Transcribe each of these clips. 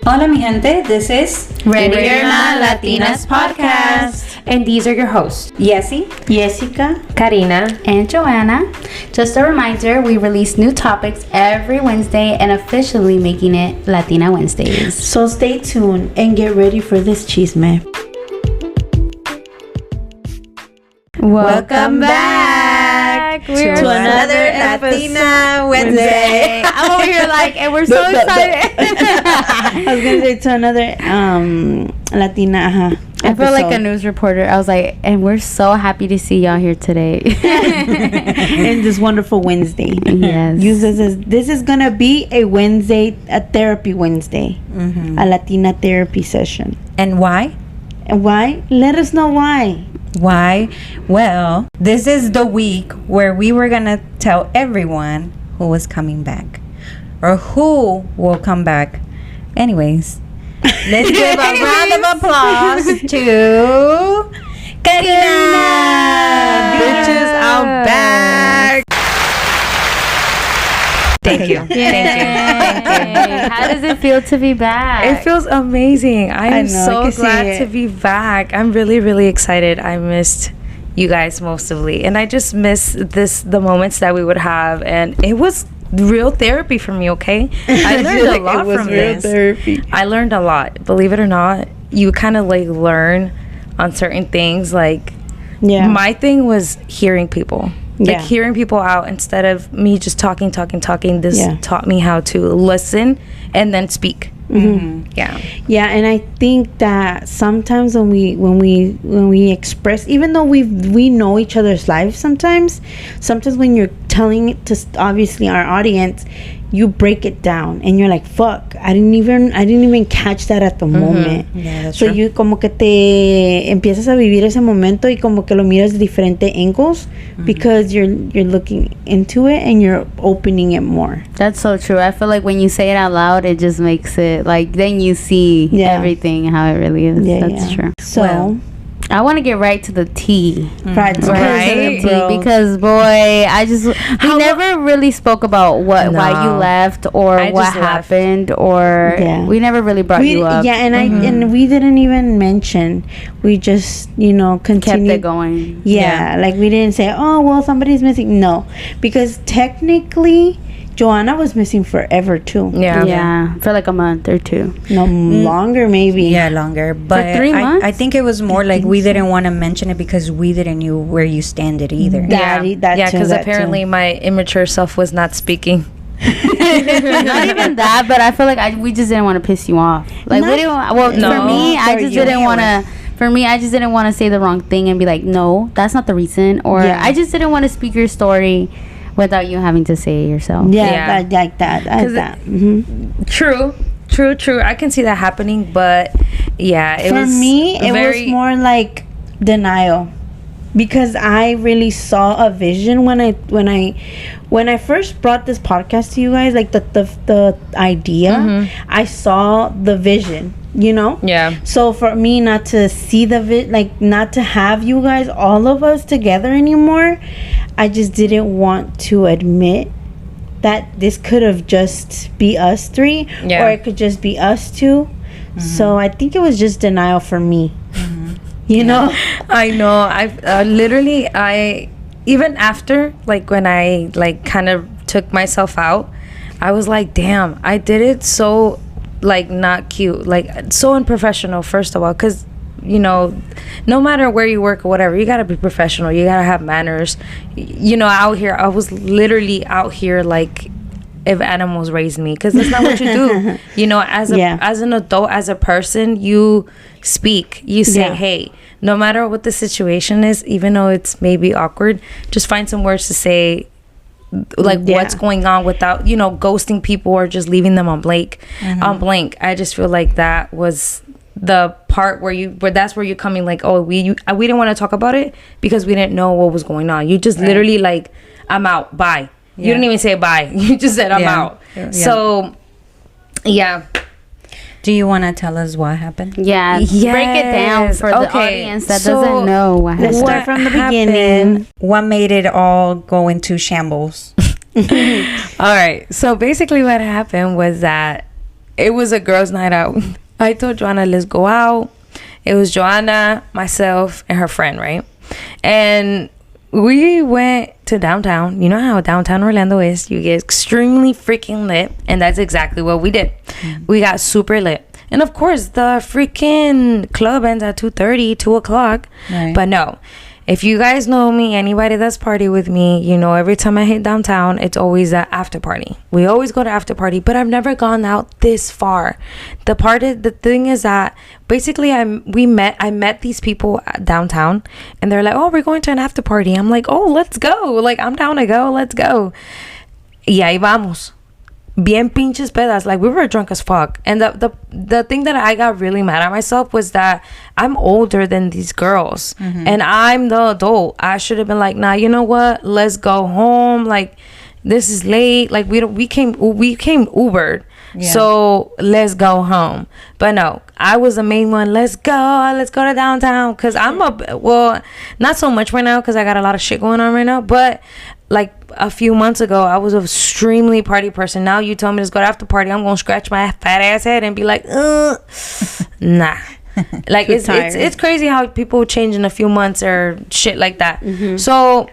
Hola mi gente, this is Ready or Not Latinas Podcast. And these are your hosts, Yessi, Jessica, Carina, and Joanna. Just a reminder, we release new topics every Wednesday and officially making it Latina Wednesdays. So stay tuned and get ready for this chisme. Welcome back to another Latina Wednesday. I'm over here like, and we're so excited. I was gonna say to another Latina. I feel like a news reporter. I was like, and we're so happy to see y'all here today. And this wonderful Wednesday. Yes. This is gonna be a Wednesday, a therapy Wednesday, a Latina therapy session. And why? And why? Let us know why. Why? Well, this is the week where we were gonna tell everyone who was coming back or who will come back. Anyways, let's give a round of applause to Carina. bitches, I'm back. Thank you. Thank you. How does it feel to be back? It feels amazing. I am know, I so can see glad it. to be back. I'm really, really excited. I missed you guys mostly, and I just miss the moments that we would have, and it was real therapy for me. Okay, I learned a lot from this. Therapy. I learned a lot. Believe it or not, you kind of like learn on certain things. Like, my thing was hearing people. Like hearing people out instead of me just talking. This taught me how to listen and then speak. Yeah, and I think that sometimes when we express, even though we know each other's lives, sometimes when you're telling it to obviously our audience, you break it down and you're like, fuck, I didn't even catch that at the moment. Yeah, that's so true. you como que te empiezas a vivir ese momento y como que lo miras de diferentes angles because you're looking into it and you're opening it more. That's so true. I feel like when you say it out loud, it just makes it like, then you see everything how it really is. That's true. So I want to get right to the tea. Right. Because boy, we never really spoke about why you left or what happened or we never really brought you up. Yeah, and we didn't even mention. We just continued. Kept it going. Yeah, like we didn't say, oh well, somebody's missing. No, because technically Joanna was missing forever too. Yeah, for like a month or two. No, longer maybe. Yeah, longer. But for 3 months? I think it was more like we didn't want to mention it because we didn't know where you standed either. Because apparently my immature self was not speaking. Not even that, but I feel like we just didn't want to piss you off. Like we didn't. Well, for me, I just didn't want to. For me, I just didn't want to say the wrong thing and be like, no, that's not the reason. Or I just didn't want to speak your story without you having to say it yourself. Like that. True. I can see that happening, but it for was me, it was more like denial, because I really saw a vision when I first brought this podcast to you guys, like the idea. I saw the vision. So for me not to see not to have you guys, all of us together anymore, I just didn't want to admit that this could have just be us three, or it could just be us two. So I think it was just denial for me. You know? I know. I've literally, even after, like, when I like kind of took myself out, I was like, damn, I did it so like not cute, like so unprofessional, first of all, because no matter where you work or whatever, you gotta be professional, you gotta have manners. Out here, I was literally out here like if animals raised me, because that's not what you do. As an adult, as a person, you speak, you say, hey, no matter what the situation is, even though it's maybe awkward, just find some words to say, like what's going on, without ghosting people or just leaving them on blank. I just feel like that was the part where that's where you're coming, like, oh, we didn't want to talk about it because we didn't know what was going on. You just literally like, I'm out, bye. You didn't even say bye. You just said I'm out. So Do you want to tell us what happened? Yeah, break it down for the audience that doesn't know what happened. Let's start from the beginning. What made it all go into shambles? All right. So basically what happened was that it was a girls' night out. I told Joanna, let's go out. It was Joanna, myself, and her friend, right? And we went to downtown. You know how downtown Orlando is. You get extremely freaking lit. And that's exactly what we did. We got super lit. And of course, the freaking club ends at 2:30, 2 o'clock. Right. But no. If you guys know me, anybody that's party with me, you know, every time I hit downtown, it's always an after party. We always go to after party, but I've never gone out this far. The thing is that basically I met these people downtown, and they're like, oh, we're going to an after party. I'm like, oh, let's go. Like, I'm down to go. Let's go. Y ahí vamos. Bien pinches pedas. Like, we were drunk as fuck. And the thing that I got really mad at myself was that I'm older than these girls, and I'm the adult. I should have been like, nah, you know what, let's go home. Like, this is late. Like, we came Ubered. So let's go home. But no, I was the main one. Let's go to downtown, because not so much right now because I got a lot of shit going on right now, but like a few months ago, I was an extremely party person. Now you tell me to go to after party, I'm gonna scratch my fat ass head and be like, nah. Like, it's crazy how people change in a few months or shit like that. So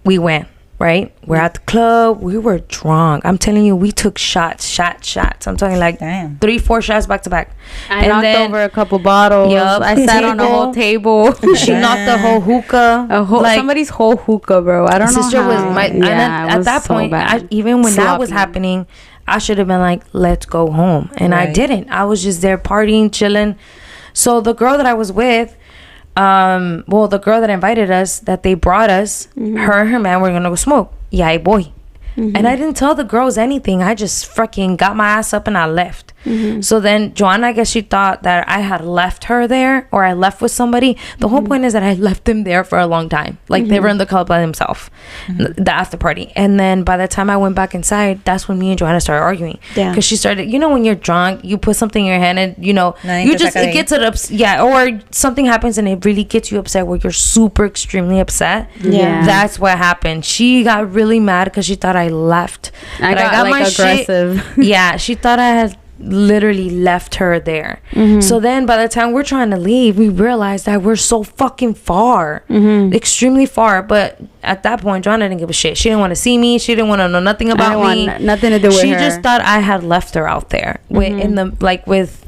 we went, right? We're at the club. We were drunk. I'm telling you, we took shots. I'm talking like 3-4 shots back to back. I knocked over a couple bottles. Yep. I sat on the whole table. She knocked the whole hookah. Somebody's whole hookah, bro. I don't know sister how. At that so point, even when that was happening, I should have been like, let's go home. And I didn't. I was just there partying, chilling. So the girl that I was with, the girl that invited us, that they brought us, her and her man were gonna go smoke. Yeah, boy. And I didn't tell the girls anything. I just fucking got my ass up and I left. So then Joanna, I guess she thought that I had left her there, or I left with somebody. The whole point is that I left them there for a long time. Like, they were in the club by themselves, the after party. And then by the time I went back inside, that's when me and Joanna started arguing. Because she started, you know, when you're drunk, you put something in your hand and, you know, it gets it upset. Yeah, or something happens and it really gets you upset where you're super extremely upset. That's what happened. She got really mad because she thought I left. I got like, my aggressive. Yeah, she thought I had literally left her there. So then by the time we're trying to leave, we realized that we're so fucking far, extremely far. But at that point, Joanna didn't give a shit. She didn't want to see me. She didn't want to know nothing about me. Nothing to do with her. She just thought I had left her out there with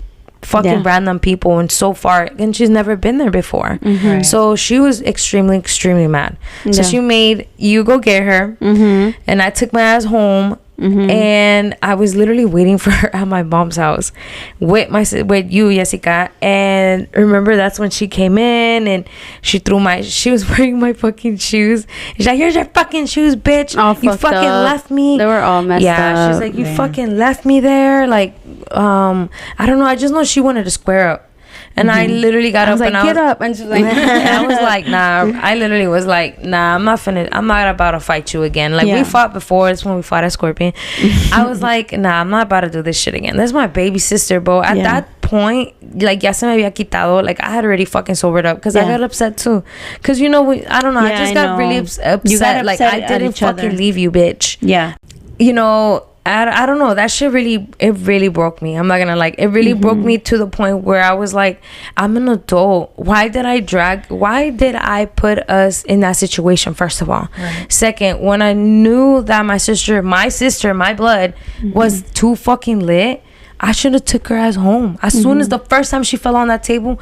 fucking random people, and so far, and she's never been there before. So she was extremely mad. So she made you go get her, and I took my ass home. And I was literally waiting for her at my mom's house with you, Jessica. And remember, that's when she came in and she was wearing my fucking shoes. She's like, here's your fucking shoes, bitch. You fucking left me. They were all messed up. Yeah, she's like, you fucking left me there. Like, I don't know. I just know she wanted to square up. And I literally got up, like, and get up, and she's like, I was like, nah. I literally was like, nah, I'm not about to fight you again. Like, we fought before. It's when we fought at Scorpion. I was like, nah, I'm not about to do this shit again. This is my baby sister, bro. At that point, like, ya se me había quitado. Like, I had already fucking sobered up because I got upset too. Because, you know, I don't know. I just got really upset. Like, I didn't fucking leave you, bitch. Yeah. You know, I don't know, that shit really broke me. I'm not gonna lie, it really broke me to the point where I was like, I'm an adult. Why did I put us in that situation, first of all? Second, when I knew that my sister, my blood, was too fucking lit, I should have took her ass home. As soon as the first time she fell on that table,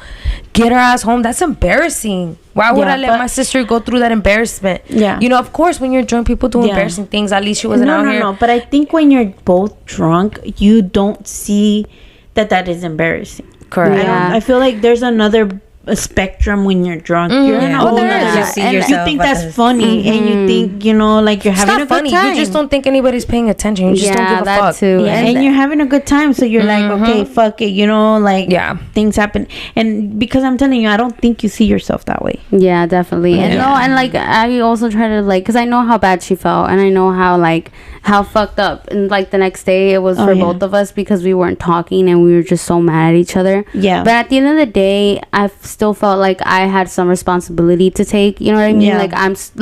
get her ass home. That's embarrassing. Why would I let my sister go through that embarrassment? Yeah. You know, of course, when you're drunk, people do embarrassing things. At least she wasn't out here. No. But I think when you're both drunk, you don't see that is embarrassing. Correct. I feel like there's another spectrum when you're drunk. You're in a whole you think that's funny, and you think, you know, like you're having a good time. You just don't think anybody's paying attention. You just don't give a fuck. Too. Yeah, and you're having a good time, so you're like, okay, fuck it, you know, like things happen. And because I'm telling you, I don't think you see yourself that way. Yeah, definitely. And and like I also try to, like, because I know how bad she felt, and I know how fucked up, and like the next day it was for both of us because we weren't talking and we were just so mad at each other. But at the end of the day, I've still felt like I had some responsibility to take. You know what I mean? Yeah. Like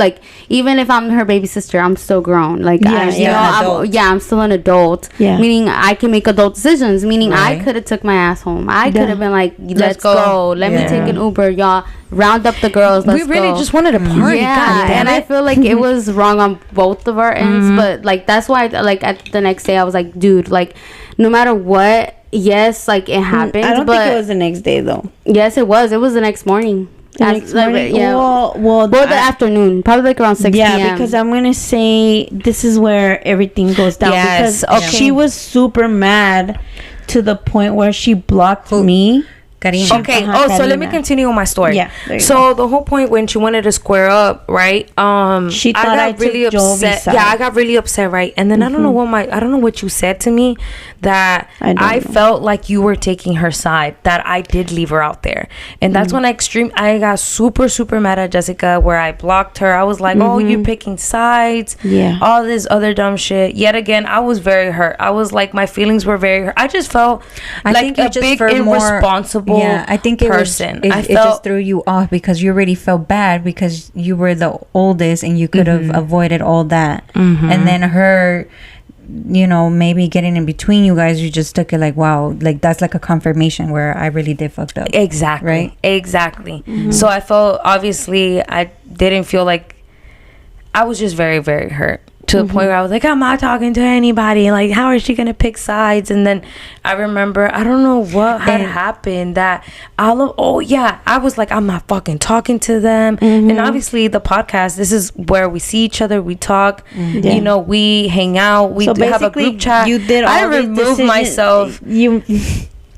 like even if I'm her baby sister, I'm still grown. Like I'm still an adult. Yeah. Meaning I can make adult decisions. Meaning I Right. could have took my ass home. I could have been like, let's go. go. Let me take an Uber, y'all. Round up the girls. Let's We really go. just wanted a party. Yeah, God damn and I it. feel like it was wrong on both of our ends, but like that's why like at the next day I was like, dude, like no matter what, yes, like it happened. I don't but think it was the next day though. yes, it was. It was the next morning. The next morning? Yeah. Well, the afternoon, probably like around 6 yeah, p.m. because I'm gonna say this is where everything goes down. Yes, Because okay. she was super mad to the point where she blocked me. Karina. Okay. Uh-huh, So let me Karina. continue with my story. Yeah, there you So the whole point when she wanted to square up, right? She thought I got really took Jovi's upset. side. Yeah, I got really upset, right? And then I don't know what you said to me that I don't I know. felt like you were taking her side. That I did leave her out there, and that's when I got super mad at Jessica, where I blocked her. I was like, oh, you picking sides? Yeah. All this other dumb shit. Yet again, I was very hurt. I was like, my feelings were very hurt. I just felt like a big irresponsible. Yeah, I think it person. Was, I it felt just threw you off because you already felt bad because you were the oldest and you could have avoided all that. And then her, you know, maybe getting in between you guys, you just took it like, wow, like that's like a confirmation where I really did fucked up. exactly Right? Exactly. So I felt, obviously I didn't feel like, I was just very hurt to the point where I was like, I'm not talking to anybody. Like, how is she gonna pick sides? And then I remember, I don't know what had happened, that I was like, I'm not fucking talking to them. And obviously the podcast, this is where we see each other, we talk, you know, we hang out, we So do have a basically, group chat. you did all I these removed decisions- myself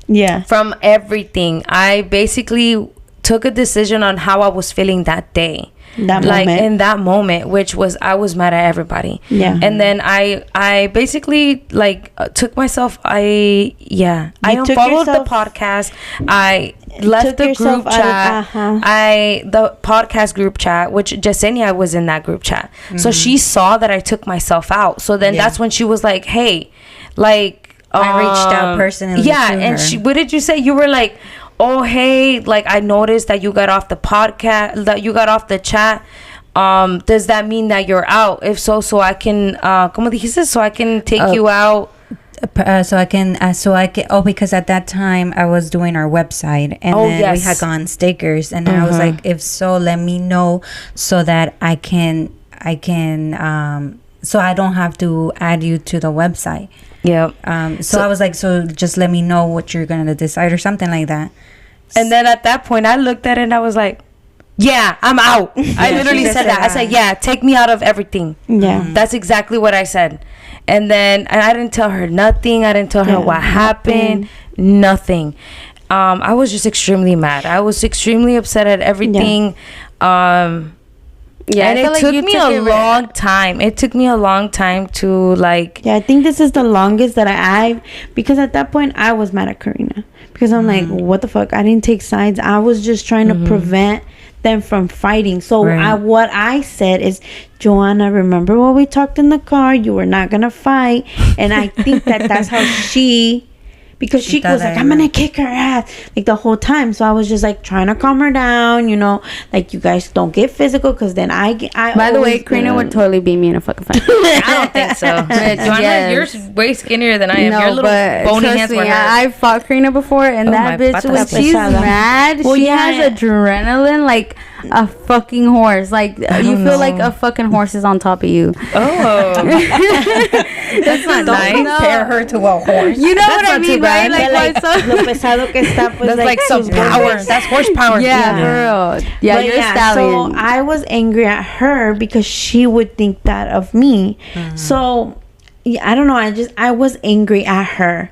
Yeah. from everything. I basically took a decision on how I was feeling that day. That like moment. in that moment, which was, I was mad at everybody. Yeah. And then I basically like took myself, I took unfollowed the yourself- podcast. I left took the yourself group out of- chat. The podcast group chat, which Jasenia was in that group chat. So she saw that I took myself out. So then that's when she was like, hey, like I reached out personally. Yeah, to and her. what did you say? You were like, oh, hey, like I noticed that you got off the podcast, that you got off the chat. Does that mean that you're out? If so, I can, como dijiste, so I can take you out. So I can because at that time I was doing our website and then we had gone stickers and I was like, if so, let me know so that I can so I don't have to add you to the website. Yeah. So I was like, so just let me know what you're gonna decide or something like that. And then at that point I looked at it and I was like, yeah, I'm out. I literally said that. I said, yeah, take me out of everything. Yeah. That's exactly what I said. And then I didn't tell her nothing. I didn't tell her what happened. Nothing. I was just extremely mad. I was extremely upset at everything. Yeah, and I feel it like took you me took a it long time. It took me a long time to like. Yeah, I think this is the longest that I because at that point I was mad at Carina because I'm like, what the fuck? I didn't take sides. I was just trying to prevent them from fighting. So what I said is, Joanna, remember what we talked in the car? You were not gonna fight, and I think that's how she. Because she was like, I'm gonna kick her ass like the whole time. So I was just like trying to calm her down, you know, like you guys don't get physical because then I By the way, Carina would totally beat me in a fucking fight. I don't think so. Joanna, you're way skinnier than I am. Your little bony hands were hurt. I fought Carina before, and that bitch, when she's mad, she has adrenaline like a fucking horse. Like you feel like a fucking horse is on top of you. Oh, that's not nice. Compare her to a horse. You know what I mean, right? Like lo pesado que está, pues, that's like some power. That's horsepower. Yeah, for real. Yeah, but you're a stallion. So I was angry at her because she would think that of me. So yeah, I don't know. I was angry at her.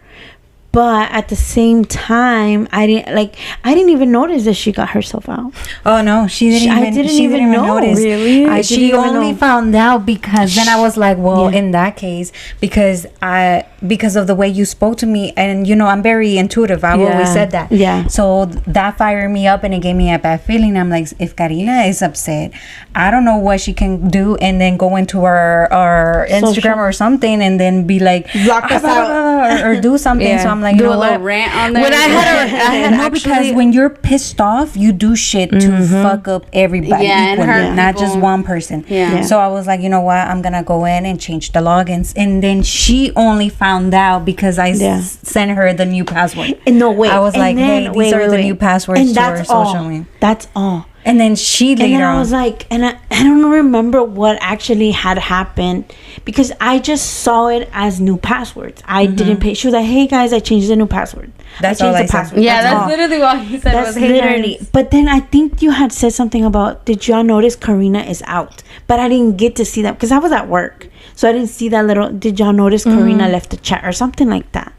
But at the same time, I didn't even notice that she got herself out. Oh no, she didn't even know. notice. Really? She only found out because then I was like, well, in that case, because of the way you spoke to me, and you know, I'm very intuitive. I've always said that. Yeah. So that fired me up and it gave me a bad feeling. I'm like, if Carina is upset, I don't know what she can do, and then go into our Instagram or something, and then be like, block us out. or do something. Yeah. So I'm like, Do you a know little what? rant on there. When I had No, because when you're pissed off, you do shit to fuck up everybody Yeah, and equally, hurt not people. just one person. Yeah. So I was like, you know what? I'm gonna go in and change the logins, and then she only found out because I sent her the new password. No, wait. I was And like, then- hey, these are the new passwords and to our that's social all. media. That's all. And then she And later then I on was like, and I don't remember what actually had happened because I just saw it as new passwords. I didn't pay. She was like, hey guys, I changed the new password. That's I all changed I the said. password. Yeah, that's all. literally what he said. That's was, hey, literally. guys. But then I think you had said something about, did y'all notice Carina is out? But I didn't get to see that because I was at work. So I didn't see that little, did y'all notice Carina left the chat or something like that?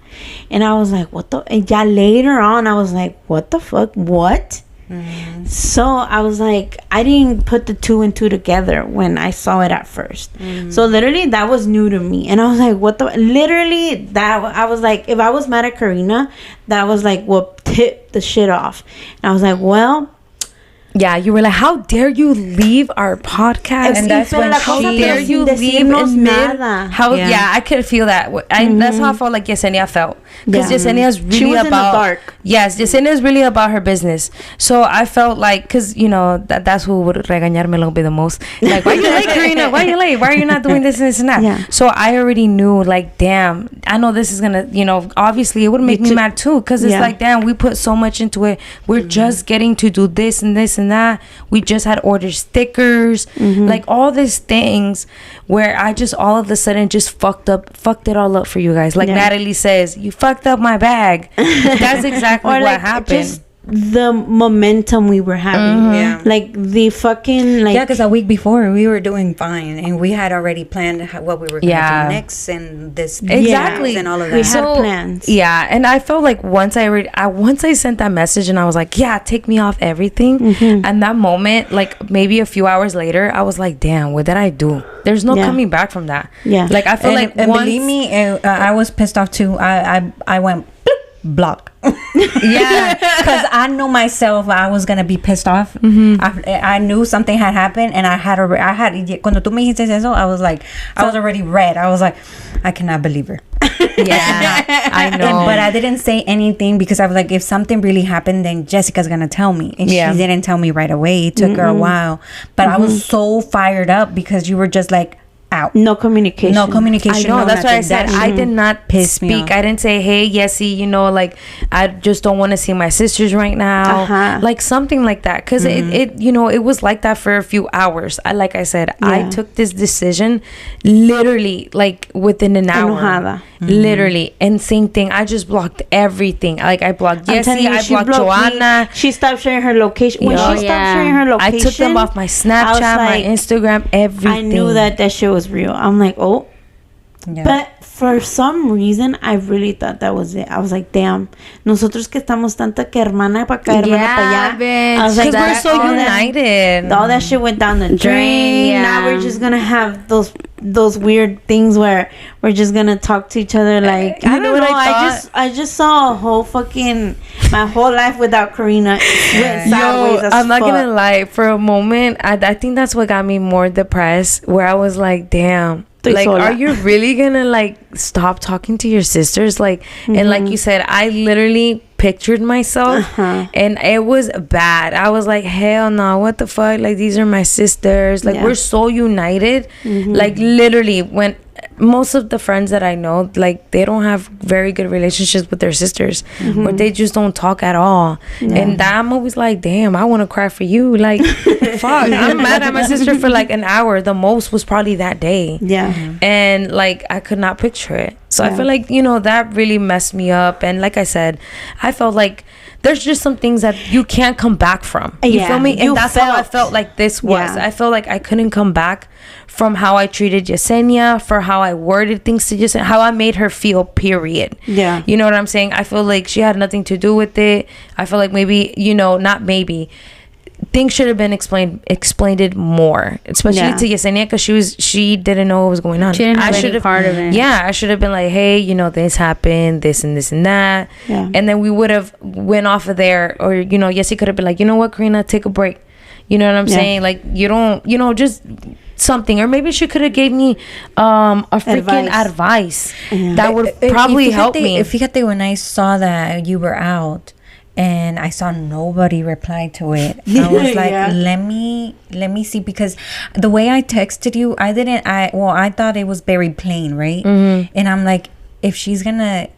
And I was like, what the, and yeah, later on, I was like, what the fuck? What? So I was like, I didn't put the 2 and 2 together when I saw it at first. So literally that was new to me, and I was like, what the, literally that I was like, if I was mad at Carina, that was like what tipped the shit off. And I was like, well, Yeah, you were like, how dare you leave our podcast? And that's when how she- dare you sin leave decirnos in mid? nada. How? Yeah. Yeah. I could feel that. That's how I felt like Yesenia felt. Because Yeah. Yesenia is really She was in the about dark. Yes, Yesenia is really about her business. So I felt like, because you know that's who would regañarme a little bit the most. Like, why you late, Carina? Why you late? Why are you not doing this and this and that? Yeah. So I already knew, like, damn, I know this is gonna, obviously it would make me mad too, because it's like, damn, we put so much into it. We're just getting to do this and this and that. We just had ordered stickers, like all these things where I just all of a sudden just fucked it all up for you guys. Like Natalie says, you fucked up my bag. That's exactly or what like happened. just the momentum we were having. Yeah. Like the fucking, like, yeah, because a week before we were doing fine, and we had already planned what we were gonna Yeah. do next, and this Exactly. and all of we that. had plans. Yeah, and I felt like once I sent that message and I was like, yeah, take me off everything. And that moment, like maybe a few hours later, I was like, damn, what did I do? There's no Yeah. coming back from that. Yeah. Like I feel like and once, believe me, I was pissed off too. I went block. yeah, Because I knew myself I was gonna be pissed off. I knew something had happened, and I had cuando tú me dijiste eso, I was like, I was already red. I was like, I cannot believe her. yeah, I know. But I didn't say anything because I was like, if something really happened, then Jessica's gonna tell me, and Yeah. she didn't tell me right away. It took her a while, but I was so fired up because you were just like out. No communication. No communication. I know, no that's why I nothing. said That I did not pissed me speak. off. I didn't say, hey, Yessie, like, I just don't want to see my sisters right now. Like, something like that. Because it was like that for a few hours. Like I said, I took this decision literally, like, within an hour. Enojada. Literally. And same thing. I just blocked everything. Like, I blocked I'm telling Yessie. you, I she blocked blocked Joanna. me. She stopped sharing her location. When Oh, she stopped yeah. sharing her location, I took them off my I was Snapchat, my like, Instagram, everything. I knew that shit was real. I'm like, oh. Yeah. But for some reason, I really thought that was it. I was like, damn. Nosotros que estamos tanta que hermana para acá, hermana para allá. bitch. I was like, Because we're so all united. all that shit went down the drain. Yeah. Now we're just gonna have those weird things where we're just gonna talk to each other like, You I know don't what know. I I thought? just saw a whole fucking my whole life without Carina went sideways as I'm not fuck. gonna lie. For a moment, I think that's what got me more depressed. Where I was like, "Damn, like, sola. are you really gonna like stop talking to your sisters?" Like, and like you said, I literally pictured myself, and it was bad. I was like, "Hell no! What the fuck? Like, these are my sisters. Like, Yeah. we're so united. Like, literally, when." Most of the friends that I know, like, they don't have very good relationships with their sisters, or they just don't talk at all. And that I'm always like, damn, I want to cry for you. Like, fuck, I'm mad at my sister for like an hour. The most was probably that day. Yeah. And like, I could not picture it. So I Yeah. feel like, that really messed me up. And like I said, I felt like there's just some things that you can't come back from. You Yeah, feel me? And you that's how I felt. felt like this was. Yeah. I felt like I couldn't come back from how I treated Yesenia, for how I worded things to Yesenia, how I made her feel, period. Yeah. You know what I'm saying? I feel like she had nothing to do with it. I feel like maybe, not maybe, things should have been explained it more, especially Yeah. to Yesenia, because she didn't know what was going on. She didn't have I any should have part of it. Yeah, I should have been like, hey, this happened, this and this and that. Yeah. And then we would have went off of there, or Yessie could have been like, you know what, Carina, take a break. You know what I'm Yeah. saying? Like, you don't, just something, or maybe she could have gave me a freaking advice that would probably help me. Fíjate, when I saw that you were out and I saw nobody reply to it, I was like, let me see, because the way I texted you, I thought it was very plain, right? And I'm like, if she's gonna,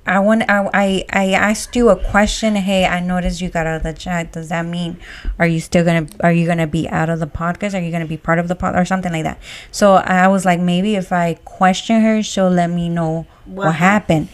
I asked you a question. Hey, I noticed you got out of the chat. Does that mean are you gonna be out of the podcast? Are you gonna be part of the pod or something like that? So I was like, maybe if I question her, she'll let me know what happened.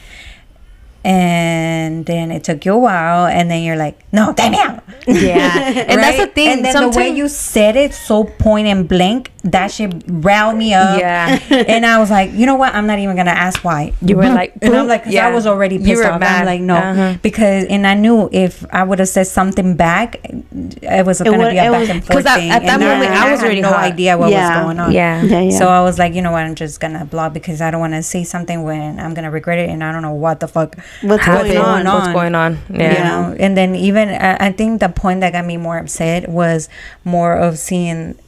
And then it took you a while, and then you're like, no, damn it. Yeah. And that's the thing. And then the way you said it, so point and blank, that shit riled me up. Yeah. And I was like, you know what? I'm not even gonna ask why. You were like, and I'm like, 'cause I was already pissed off. Mad. I'm like, no, because, and I knew if I would have said something back, it was gonna be a back and forth thing. At that moment, I was already no idea what was going on. Yeah. So I was like, you know what? I'm just gonna block, because I don't want to say something when I'm gonna regret it, and I don't know what the fuck what's going on. Yeah. You know? And then even I think the point that got me more upset was more of seeing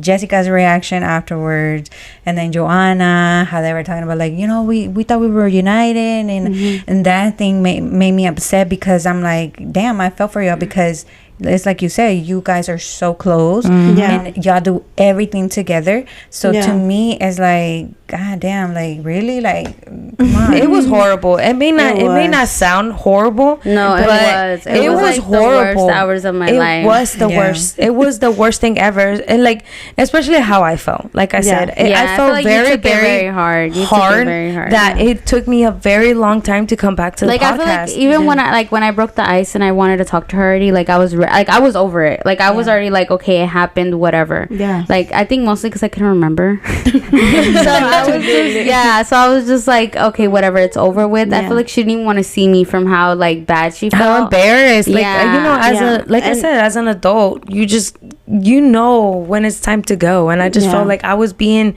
Jessica's reaction afterwards, and then Joanna, how they were talking about, like, you know, we thought we were united, and that thing made me upset, because I'm like, damn, I felt for y'all, because it's like you said, you guys are so close, and y'all do everything together. So to me, it's like, god damn, like, really, like, come on. It was horrible. It may not sound horrible. No, it was like horrible. The worst hours of my life. It was the worst. It was the worst thing ever. And like, especially how I felt. Like I said, I felt like very, very hard. That it took me a very long time to come back to the podcast. I feel like even when I broke the ice and I wanted to talk to her already, like, I was over it. Like, I was already like, okay, it happened, whatever. Yeah. Like, I think mostly because I couldn't remember. So I was just like, okay, whatever, it's over with. I feel like she didn't even want to see me from how like bad she felt. How embarrassed. Like, you know, I said, as an adult, you know when it's time to go. And I just felt like I was being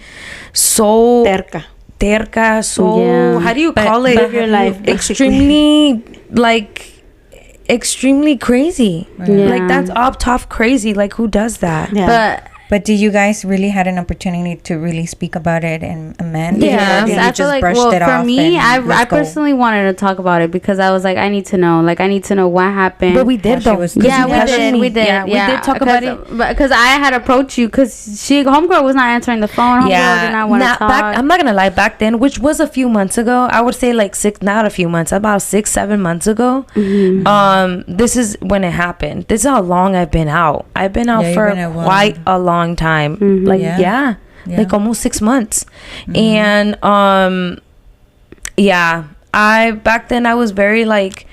so terca, so how do you call it? Live your life. Extremely crazy. Like, that's up top crazy. Like, who does that? But did you guys really had an opportunity to really speak about it and amend? Yeah, I feel like, for me, I personally wanted to talk about it, because I was like, I need to know what happened. But we did, though. We did. Yeah, we did talk about it. Because I had approached you, because homegirl was not answering the phone. Homegirl did not want to talk. I'm not gonna lie. Back then, which was a few months ago, I would say like not a few months, about 6-7 months ago. This is when it happened. This is how long I've been out. I've been out for quite a long time. Like almost 6 months. And I back then I was very like,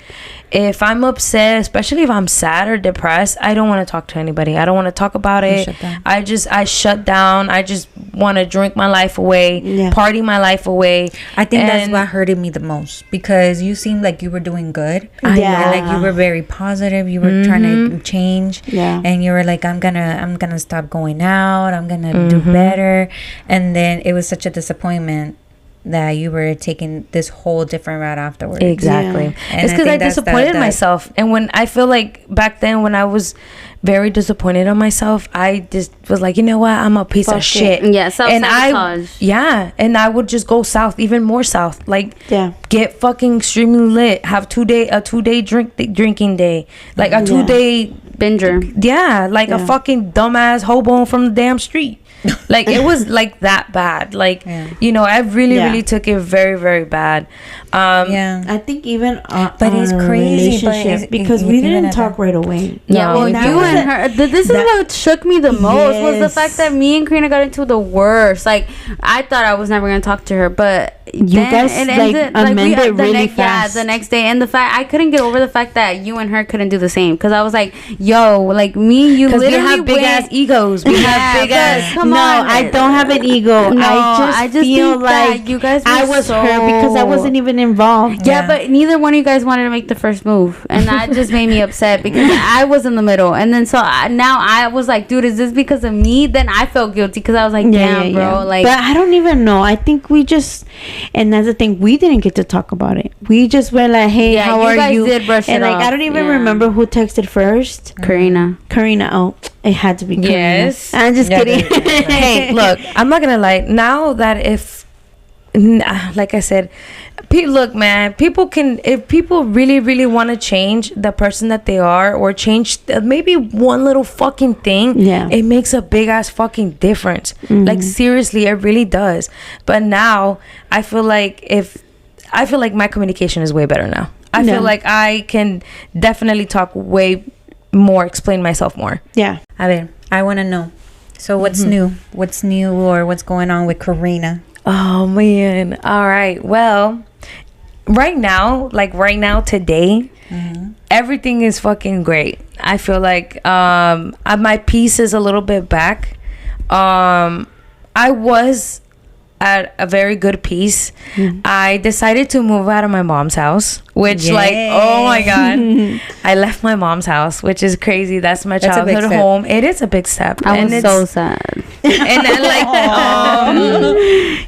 if I'm upset, especially if I'm sad or depressed, I don't want to talk to anybody. I don't want to talk about it. I shut down. I just want to drink my life away, party my life away. I think that's what hurted me the most, because you seemed like you were doing good. Like, you were very positive. You were trying to change. And you were like, I'm gonna stop going out. I'm gonna do better. And then it was such a disappointment that you were taking this whole different route afterwards. Exactly. It's because I disappointed myself. And when I feel like back then, when I was very disappointed on myself, I just was like, you know what, I'm a piece of shit. Self-sabotage. And I would just go south, even more south, like get fucking extremely lit, have a 2-day drinking day, like a 2-day binger, like a fucking dumbass hobo from the damn street. Like, it was like that bad. Like, you know, I really took it very, very bad. I think even but it's crazy, because we didn't talk right away. Well, you and her, this is what shook me the most, was the fact that me and Carina got into the worst. Like, I thought I was never gonna talk to her, but you guys amended really fast. The next day, and the fact I couldn't get over the fact that you and her couldn't do the same, because I was like, yo, like, me, you literally have big ass egos. We have big ass. Come on, I don't have an ego. I just feel like you guys I was hurt because I wasn't even involved. Yeah, but neither one of you guys wanted to make the first move, and that just made me upset, because I was in the middle. And then now I was like, dude, is this because of me? Then I felt guilty, because I was like, damn, bro. Like, but I don't even know. I think we just, And that's the thing, we didn't get to talk about it. We just were like, hey, Yeah, how you are guys you? did brush And it like, off. I don't even Yeah. remember who texted first. Karina. Oh, it had to be Karina. Yes. I'm just Yeah, kidding. Hey, look, I'm not gonna lie. Now that like I said, look, man, if people really want to change the person that they are, or change maybe one little fucking thing, Yeah. it makes a big ass fucking difference. Like, seriously, it really does. But now I feel like my communication is way better now. I Yeah. feel like I can definitely talk way more, explain myself more. Yeah. A ver, I want to know. So what's new? What's new, or what's going on with Carina? Oh man. All right. Well, right now, today, everything is fucking great. I feel like my peace is a little bit back. I was at a very good peace. I decided to move out of my mom's house, which like, oh my god, I left my mom's house, which is crazy. That's my That's a big childhood step. home. It is a big step. I And was it's- so sad. and then like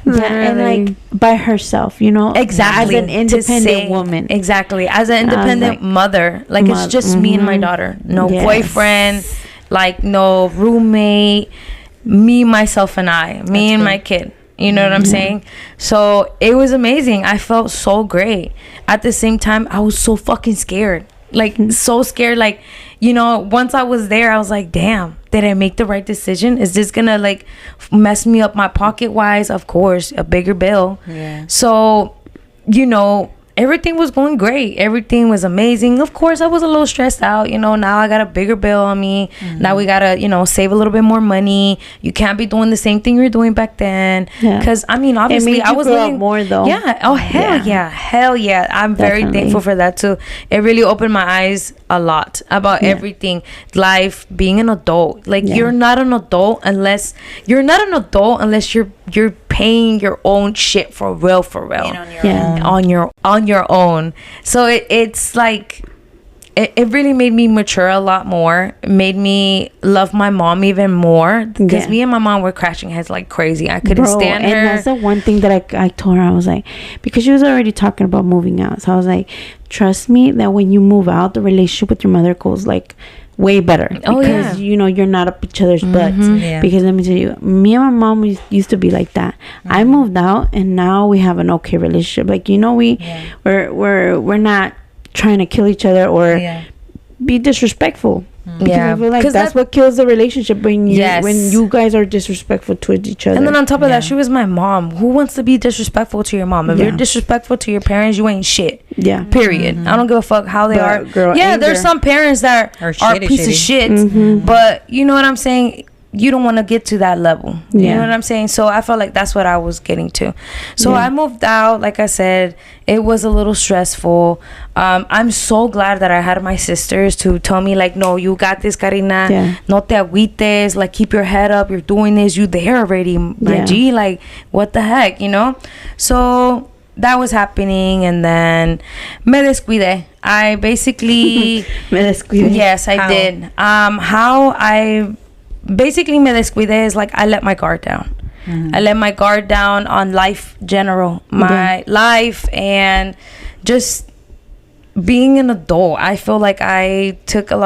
Yeah, and like by herself, you know, exactly, as an to independent say- woman. exactly, as an independent like, mother, like it's just me and my daughter, no Yes. boyfriend, like no roommate, me, myself, and me and my kid. You know what I'm saying? So it was amazing. I felt so great. At the same time, I was so fucking scared. Like, so scared. Like, you know, once I was there, I was like, damn, did I make the right decision? Is this gonna like mess me up my pocket wise? Of course, a bigger bill. Yeah. So, you know, everything was going great. Everything was amazing. Of course, I was a little stressed out. You know, now I got a bigger bill on me. Now we gotta, you know, save a little bit more money. You can't be doing the same thing you were doing back then. Yeah. Because I mean, obviously, made I you was grow up living more, though. Yeah. Oh hell yeah, hell yeah. I'm very Definitely. thankful for that too. It really opened my eyes a lot about everything, life, being an adult. Like you're not an adult unless you're paying your own shit for real. Being on your Yeah. own. on your own. So it's like it really made me mature a lot more. It made me love my mom even more, because Yeah. me and my mom were crashing heads like crazy. I couldn't stand her. And that's the one thing that I told her. I was like, because she was already talking about moving out. So I was like, trust me that when you move out, the relationship with your mother goes like way better. Oh, because yeah. you know you're not up each other's butts. Yeah. Because let me tell you, me and my mom used to be like that. I moved out and now we have an okay relationship. Like, you know, we're not trying to kill each other or Yeah. be disrespectful. Because Yeah. I feel like 'Cause that's that- what kills the relationship when Yes. you guys are disrespectful towards each other. And then on top of Yeah. that, she was my mom. Who wants to be disrespectful to your mom? If Yeah. you're disrespectful to your parents, you ain't shit. yeah. Period. I don't give a fuck how they But, are. girl, yeah, anger. there's some parents that Are are shitty, piece of shitty. shit. But you know what I'm saying? You don't want to get to that level. You Yeah. know what I'm saying? So I felt like that's what I was getting to. So Yeah. I moved out. Like I said, it was a little stressful. I'm so glad that I had my sisters to tell me like, no, you got this, Carina. Yeah. No te agüites. Like, keep your head up. You're doing this. You there already, my Yeah. G. Like, what the heck, you know? So that was happening, and then me descuidé. I basically Me descuidé. yes, I How? did. How I basically me descuidé is like I let my guard down. I let my guard down on life general, my life, and just being an adult. I feel like I took not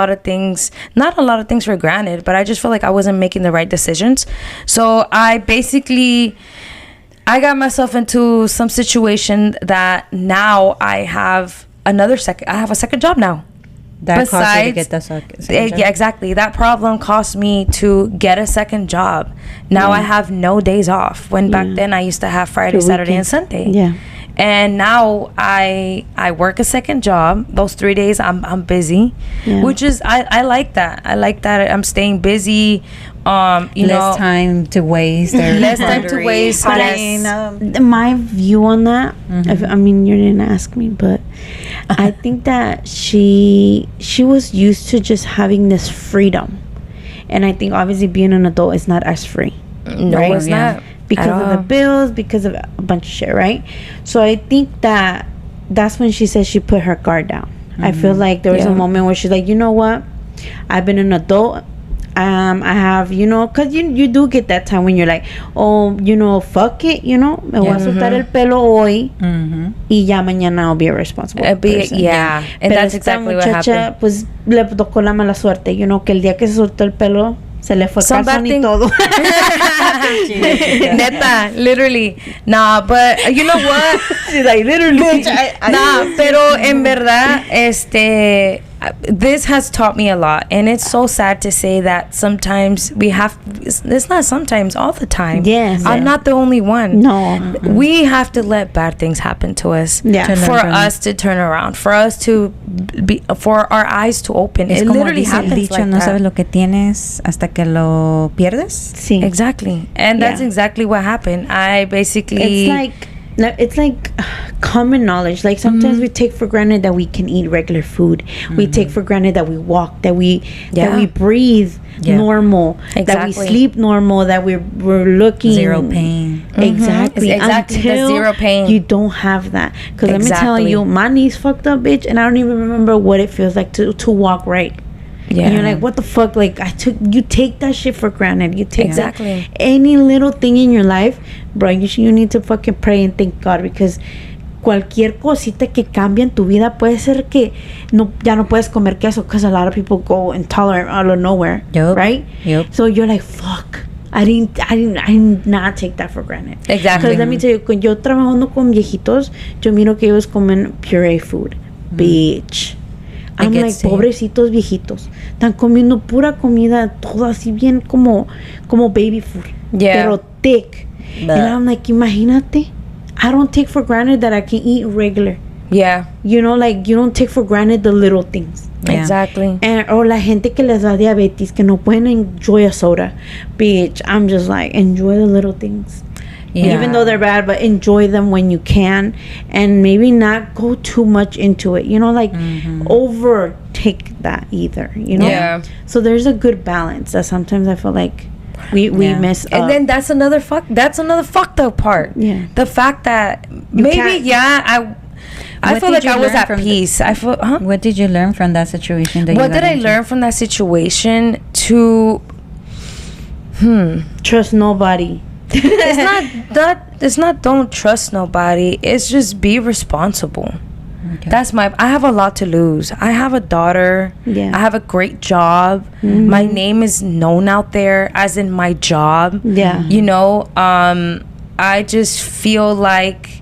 a lot of things for granted, but I just feel like I wasn't making the right decisions. So I got myself into some situation that now I have a second job now. That caused you to Besides- get the second job? Yeah, exactly. That problem cost me to get a second job. Now I have no days off. When back then I used to have Friday, Your Saturday, and weekend. Sunday. Yeah. And now I work a second job. Those 3 days I'm busy, Yeah. which is I like that. I like that I'm staying busy. You know, Less time to waste. Or Less time to pondering. waste, Pondering, yes. My view on that, I mean, you didn't ask me, but I think that she was used to just having this freedom, and I think obviously being an adult is not as free. no, right? it's Yeah. not Because at of the all. bills, because of a bunch of shit, right? So I think that's when she said she put her guard down. I feel like there was Yeah. a moment where she's like, you know what? I've been an adult. I have, you know, because you do get that time when you're like, oh, you know, fuck it, you know, me voy a soltar el pelo hoy y ya mañana I'll be a responsible person. Yeah, and Pero that's esta exactly what muchacha, happened. pues le tocó la mala suerte, you know, que el día que se soltó el pelo se le fue Some bad calzón y thing- todo. Neta, literally. Nah, but you know what? She's like, literally. Nah, pero en verdad, this has taught me a lot, and it's so sad to say that sometimes we have. It's not sometimes, all the time. Yes. I'm not the only one. No. We have to let bad things happen to us. Yeah. For us to turn around, for us to be, for our eyes to open. Es It como literally dice el happens dicho, like no that. sabes lo que tienes hasta que lo pierdes. Sí. Exactly, and that's Yeah. exactly what happened. I basically. It's like common knowledge. Like sometimes we take for granted that we can eat regular food. We take for granted that we walk, that we breathe normal, that we Exactly. sleep normal, that we're looking Zero pain. Exactly. Exactly, the Until zero pain. you don't have that. Because let me tell Exactly. you, my knees fucked up, bitch, and I don't even remember what it feels like to walk right. Yeah. And you're like, what the fuck? Like, you take that shit for granted. You take Exactly. any little thing in your life, bro, you need to fucking pray and thank God, because cualquier cosita que cambie en tu vida puede ser que ya no puedes comer queso, because a lot of people go intolerant out of nowhere, Yup. right? Yup. So you're like, fuck. I did not take that for granted. Exactly. Because let me tell you, cuando yo trabajando con viejitos, yo miro que ellos comen puree food. Bitch. I'm like, gets to you. pobrecitos viejitos. Están comiendo pura comida, todo así bien como baby food. Yeah. Pero thick. And I'm like, imagínate. I don't take for granted that I can eat regular. Yeah. You know, like, you don't take for granted the little things. Yeah. Exactly. Or la gente que les da diabetes, que no pueden enjoy a soda. Bitch, I'm just like, enjoy the little things. Yeah. Even though they're bad, but enjoy them when you can, and maybe not go too much into it, you know, like overtake that either, you know. Yeah. So there's a good balance that sometimes I feel like we Yeah. miss up. And then that's another fucked up part. Yeah. The fact that maybe can't- I What feel did like you I was learn at from peace. I feel What did you learn from that situation? That what you did got I into? learn from that situation? To Trust nobody. it's not don't trust nobody. It's just be responsible. Okay. I have a lot to lose. I have a daughter. Yeah. I have a great job. My name is known out there, as in my job. Yeah. You know, I just feel like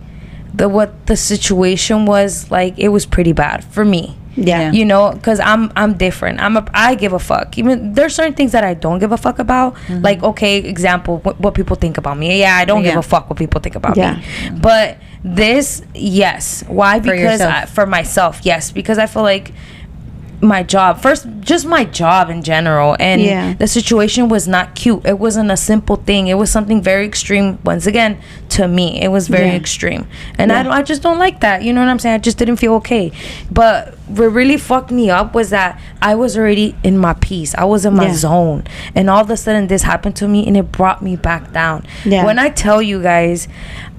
what the situation was like, it was pretty bad for me. Yeah. You know, because I'm different. I give a fuck. Even there's certain things that I don't give a fuck about. Like, okay, example, what people think about me. Yeah, I don't give Yeah. a fuck what people think about Yeah. me. But this, yes. Why? For Because yourself. for myself, yes. Because I feel like my job, first, just my job in general, and Yeah. the situation was not cute. It wasn't a simple thing. It was something very extreme. Once again, to me, it was very Yeah. extreme, and Yeah. I just don't like that. You know what I'm saying? I just didn't feel okay. But what really fucked me up was that I was already in my peace. I was in my Yeah. zone, and all of a sudden this happened to me, and it brought me back down. Yeah. When I tell you guys,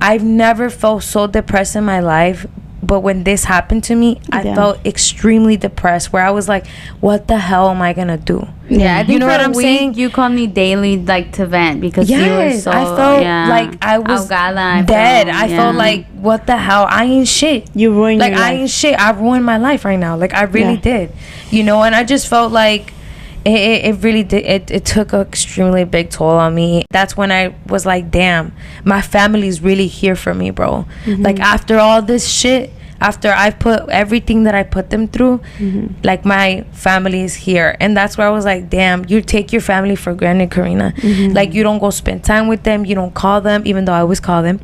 I've never felt so depressed in my life. But when this happened to me, I Yeah. felt extremely depressed, where I was like, what the hell am I gonna do? Yeah, I think You know for what a I'm week, saying? You called me daily, like, to vent because you were Yes, so. I felt yeah, like I was ahogada, dead. felt, I felt yeah. like, what the hell? I ain't shit. You ruined Like, your I life. ain't shit. I ruined my life right now. Like, I really Yeah. did. You know, and I just felt like it really did. It took an extremely big toll on me. That's when I was like, damn, my family's really here for me, bro. Like, after all this shit, after I've put everything that I put them through, like, my family is here. And that's where I was like, damn, you take your family for granted, Carina. Like, you don't go spend time with them, you don't call them, even though I always call them.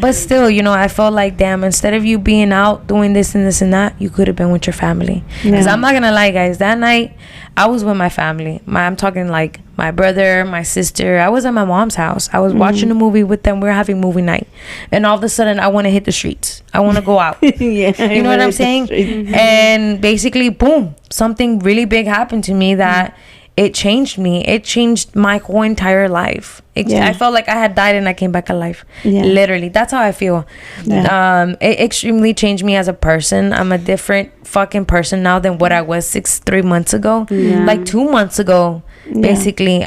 But still, you know, I felt like, damn, instead of you being out doing this and this and that, you could have been with your family. Because Yeah. I'm not gonna lie, guys, that night I was with my family. I'm talking like my brother, my sister. I was at my mom's house. I was watching a movie with them. We were having movie night, and all of a sudden I want to hit the streets. I want to go out. Yeah, You know what I'm saying? And basically, boom, something really big happened to me that it changed me. It changed my whole entire life. I felt like I had died and I came back alive. Literally, that's how I feel. It extremely changed me as a person. I'm a different fucking person now than what I was 3 months ago. Like 2 months ago, basically.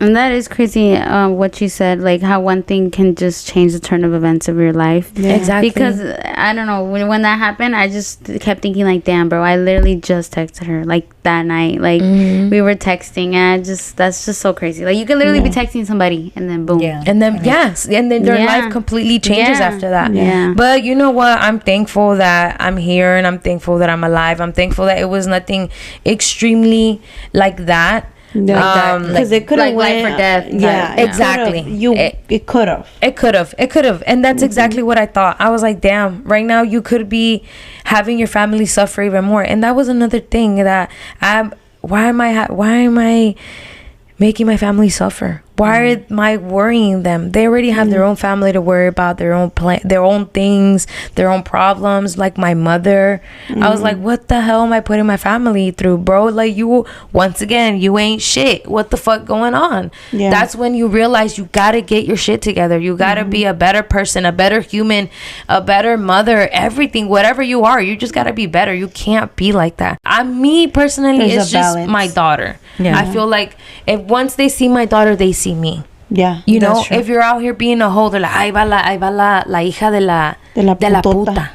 And that is crazy, what you said, like how one thing can just change the turn of events of your life. Exactly. Because, I don't know, when that happened, I just kept thinking like, damn, bro, I literally just texted her, like, that night. Like, we were texting, and that's just so crazy. Like, you can literally be texting somebody, and then boom. And then, and then their life completely changes after that. But you know what? I'm thankful that I'm here, and I'm thankful that I'm alive. I'm thankful that it was nothing extremely like that. Because it could have life or death. Exactly. It could have. And that's exactly what I thought. I was like, damn, right now you could be having your family suffer even more. And that was another thing that why am I making my family suffer? Why am I worrying them? They already have their own family to worry about, their own things, their own problems. Like my mother, I was like, what the hell am I putting my family through, bro? Like, once again, you ain't shit. What the fuck going on? That's when you realize you gotta get your shit together. You gotta be a better person, a better human, a better mother, everything, whatever you are, you just gotta be better. You can't be like that. Me personally, it's just my daughter. I feel like if once they see my daughter, they see me. You know, if you're out here being a hoe, they're like, ahí va la hija de la puta.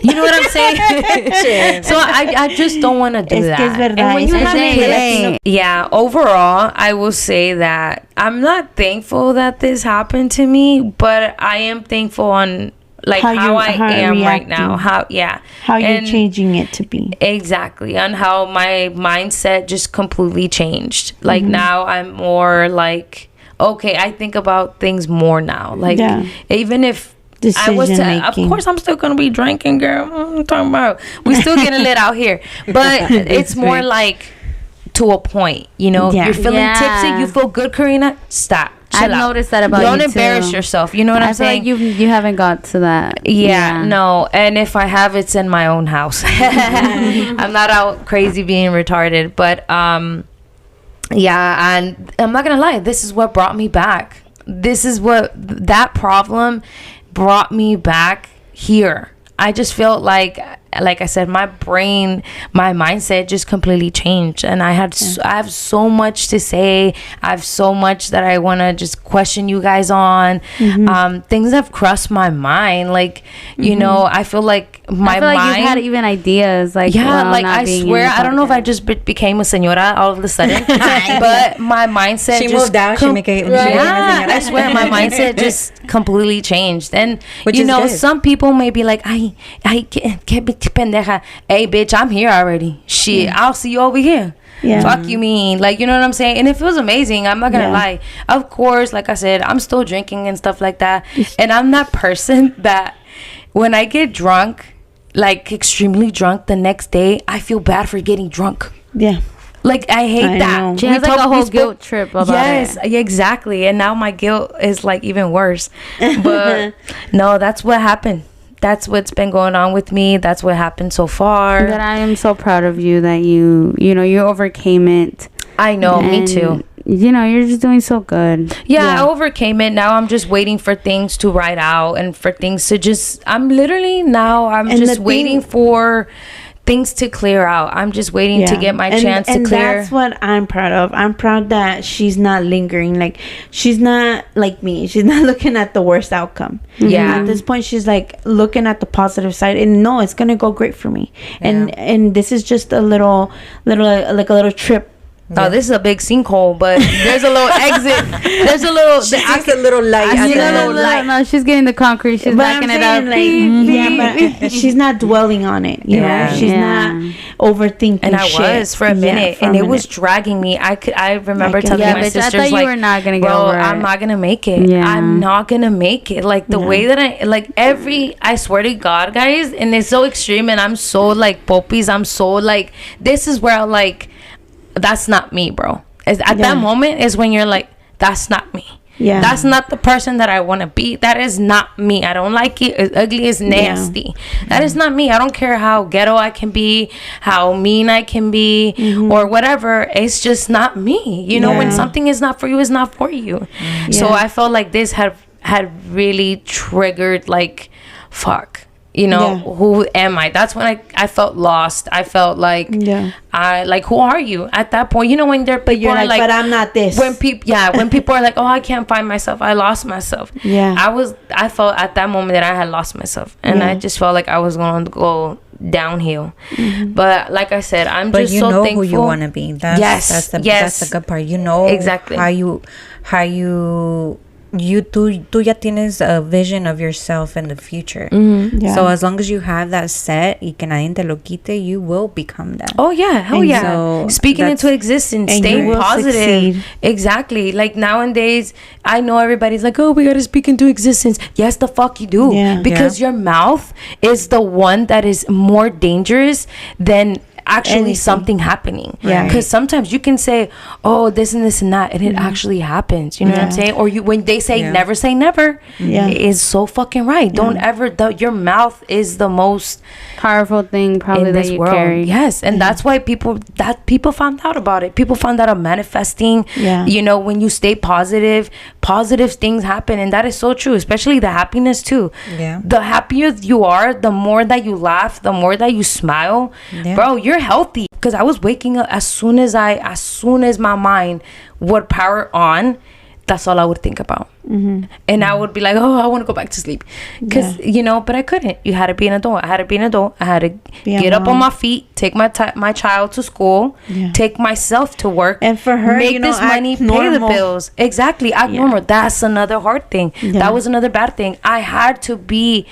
You know what I'm saying? So I just don't want to do that. And when you have overall, I will say that I'm not thankful that this happened to me, but I am thankful on like how I am right now. How you're changing it to be. Exactly. On how my mindset just completely changed. Like now I'm more like, okay, I think about things more now. Like even if I was of course I'm still gonna be drinking, girl. I'm talking about we still getting lit out here. But it's more like to a point, you know. You're feeling tipsy, you feel good, Carina, stop. I've noticed that about you. Don't embarrass yourself. You know what I'm saying? I feel like you haven't got to that. No. And if I have, it's in my own house. I'm not out crazy being retarded. But and I'm not gonna lie, this is what brought me back. This is what that problem brought me back here. I just felt like I said, my brain, my mindset just completely changed, and I have so much to say. I have so much that I want to just question you guys on. Things have crossed my mind, like you know. I feel like my mind. Like you've had even ideas, like like I swear, I don't know if I just became a señora all of a sudden, but my mindset. She moved out. She became a señora. I swear, my mindset just completely changed, and which you know, some people may be like, I can't be pendeja. Hey bitch, I'm here already. Shit, I'll see you over here. Fuck you mean, like, you know what I'm saying? And it feels amazing, I'm not gonna lie. Of course, like I said, I'm still drinking and stuff like that, and I'm that person that when I get drunk, like extremely drunk, the next day I feel bad for getting drunk. Like I hate that. She has like a whole guilt trip about it. Exactly. And now my guilt is like even worse. But no, that's what happened. That's what's been going on with me. That's what happened so far. But I am so proud of you that you overcame it. I know, me too. You know, you're just doing so good. I overcame it. Now I'm just waiting for things to write out and for things to just, I'm just waiting for things to clear out. I'm just waiting to get my chance to clear. And that's what I'm proud of. I'm proud that she's not lingering. Like, she's not like me. She's not looking at the worst outcome. At this point, she's like looking at the positive side, and no, it's gonna go great for me. And this is just a little trip. Oh, this is a big sinkhole, but there's a little exit. There's a little. She's a little light. No, she's getting the concrete. She's backing it up. But she's not dwelling on it. You know, she's not overthinking. And I was for a minute, and it was dragging me. I remember telling my sisters, I thought you were not gonna get over it. I'm not gonna make it. I'm not gonna make it. Like the way that I swear to God, guys, and it's so extreme, and I'm so like poppies. I'm so like, this is where I like. That's not me, bro. At that moment is when you're like, that's not me. Yeah. That's not the person that I want to be. That is not me. I don't like it. It's ugly. It's nasty. That is not me. I don't care how ghetto I can be, how mean I can be, or whatever. It's just not me. You know, when something is not for you, it's not for you. So I felt like this had really triggered, like, fuck. You know, who am I? That's when I felt lost. I felt like, who are you at that point? You know, when they're, but you're like, but I'm not this. When people are like, oh, I can't find myself. I lost myself. Yeah. I felt at that moment that I had lost myself, and I just felt like I was going to go downhill. But like I said, I'm just so thankful. But you know who you want to be. That's the good part. You know exactly how tú ya tienes a vision of yourself in the future. So as long as you have that set y que nadie te lo quite, you will become that. Oh yeah, hell yeah. So speaking into existence, staying positive. Succeed. Exactly. Like nowadays, I know everybody's like, oh, we gotta speak into existence. Yes, the fuck you do. Because your mouth is the one that is more dangerous than actually something happening. Because sometimes you can say, oh, this and this and that, and it actually happens. You know what I'm saying? Or when they say never say never, it is so fucking right. Don't ever. Your mouth is the most powerful thing probably that you carry. Yes, and that's why people found out about it. People found out of manifesting. You know, when you stay positive things happen, and that is so true. Especially the happiness too. The happier you are, the more that you laugh, the more that you smile, bro. You're healthy. Because I was waking up as soon as my mind would power on, that's all I would think about. And I would be like, oh, I want to go back to sleep. Because, you know, but I couldn't. You had to be an adult. I had to get up on my feet, take my child to school, take myself to work. And for her, make this money, pay the bills. Exactly. Act normal. That's another hard thing. That was another bad thing. I had to be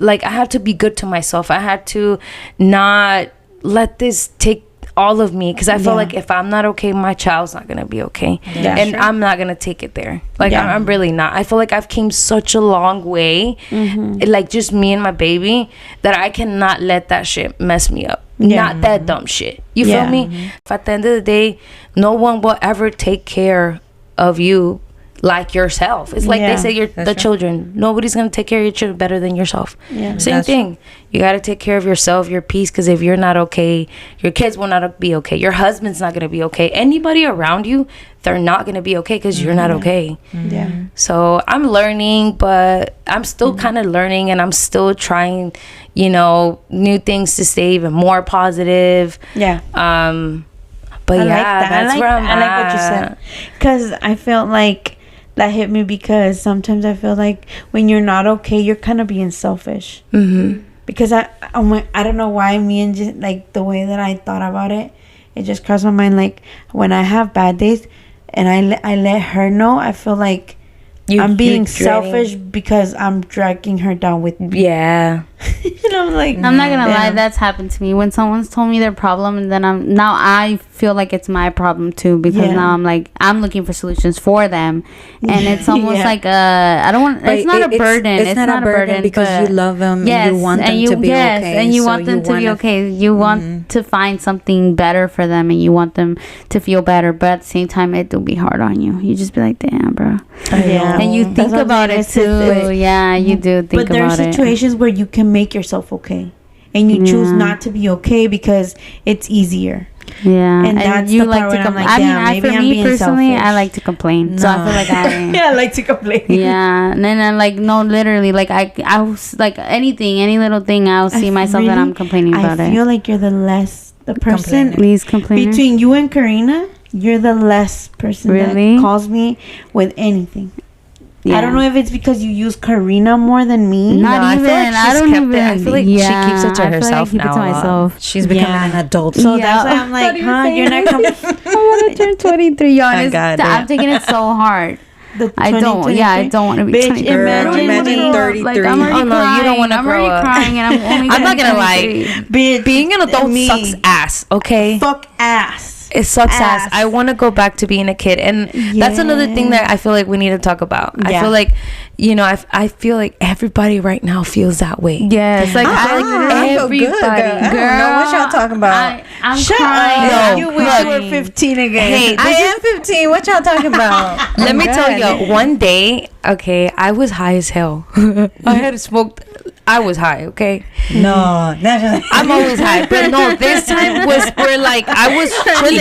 I had to be good to myself. I had to not let this take all of me, because I felt like if I'm not okay, my child's not gonna be okay, and I'm not gonna take it there. Like I'm really not. I feel like I've came such a long way, like just me and my baby, that I cannot let that shit mess me up. Not that dumb shit. You feel me? At the end of the day, no one will ever take care of you like yourself. It's like they say the children. Nobody's gonna take care of your children better than yourself. Same thing. You gotta take care of yourself, your peace, because if you're not okay, your kids will not be okay. Your husband's not gonna be okay. Anybody around you, they're not gonna be okay because you're not okay. So I'm learning, but I'm still kind of learning, and I'm still trying, you know, new things to stay even more positive. But I like that. That's where I'm at. I like what you said, because I felt like that hit me, because sometimes I feel like when you're not okay, you're kind of being selfish. Because I don't know why, me and just like the way that I thought about it, it just crossed my mind. Like when I have bad days and I let her know, I feel like I'm being selfish because I'm dragging her down with me. And I'm like, I'm not gonna lie, that's happened to me when someone's told me their problem, and then I feel like it's my problem too, because now I'm like, I'm looking for solutions for them, and it's almost like I don't want. It's not a burden. It's not a burden because you love them. And you want them to be okay. And you want them to be okay. You want to find something better for them, and you want them to feel better. But at the same time, it will be hard on you. You just be like, damn, bro. And you think about it too. Yeah, you do think about it. But there are situations where you can make yourself okay, and you choose not to be okay because it's easier. And that's you the part like to complain. Like, for me personally, I like to complain. So I feel like I like to complain. And then I'm like, no, literally, like I was like any little thing, I'll see myself that I'm complaining about it. I feel like you're the person least complainer between you and Carina. You're the less person that calls me with anything. I don't know if it's because you use Carina more than me. I feel like I don't even. I feel like she keeps it to herself now. I keep it to myself. She's becoming an adult. So that's why I'm like, you're not coming. I want to turn 23. Honest, I'm taking it so hard. I don't want to be 23. Imagine 33. Like, I'm already crying. You don't want to grow up. I'm already crying, and I'm only. I'm not gonna lie. Being an adult sucks ass. Okay. Fuck ass. It sucks ass. Ass. I want to go back to being a kid, and that's another thing that I feel like we need to talk about. I Yeah. feel like, you know, I feel like everybody right now feels that way. Yes, like I feel good, girl. I don't know what y'all talking about. I'm Shut crying. up. No, You wish look. you were 15 again. Hey, I am 15. What y'all talking about? let me tell good. you, one day, okay, I was high as hell. I had smoked. I was high, okay? No, never. I'm always high, but no, this time was where like I was chilling.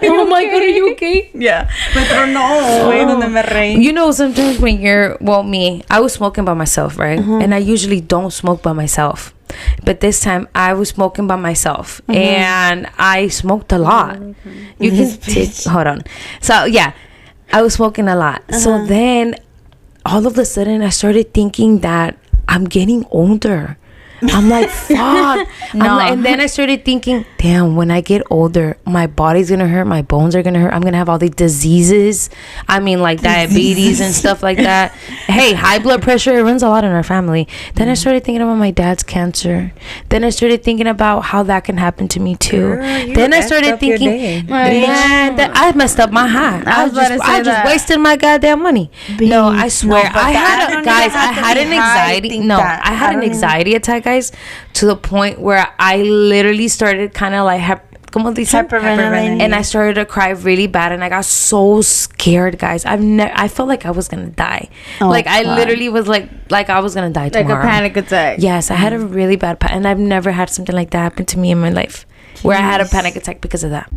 Oh my god, are you okay? Yeah. Pero no, güey, donde me reí. You know, sometimes when you're, well, me, I was smoking by myself, right? And I usually don't smoke by myself. But this time I was smoking by myself and I smoked a lot. You can hold on. So yeah, I was smoking a lot. So then all of a sudden I started thinking that I'm getting older. I'm like, fuck. And then I started thinking, damn, when I get older, my body's gonna hurt, my bones are gonna hurt, I'm gonna have all these diseases. I mean, like diabetes and stuff like that. Hey, high blood pressure, it runs a lot in our family. Then I started thinking about my dad's cancer. Then I started thinking about how that can happen to me too. Girl, Then I started thinking, man, that I messed up my high. I just wasted my goddamn money. No, I swear, I had an anxiety. No, I had an anxiety attack, guys, to the point where I literally started kind of like Hyperventilating. and I started to cry really bad, and I got so scared, guys. I felt like I was gonna die. Like I literally was like I was gonna die tomorrow. Like a panic attack. Yes, I had a really bad and I've never had something like that happen to me in my life, where I had a panic attack because of that.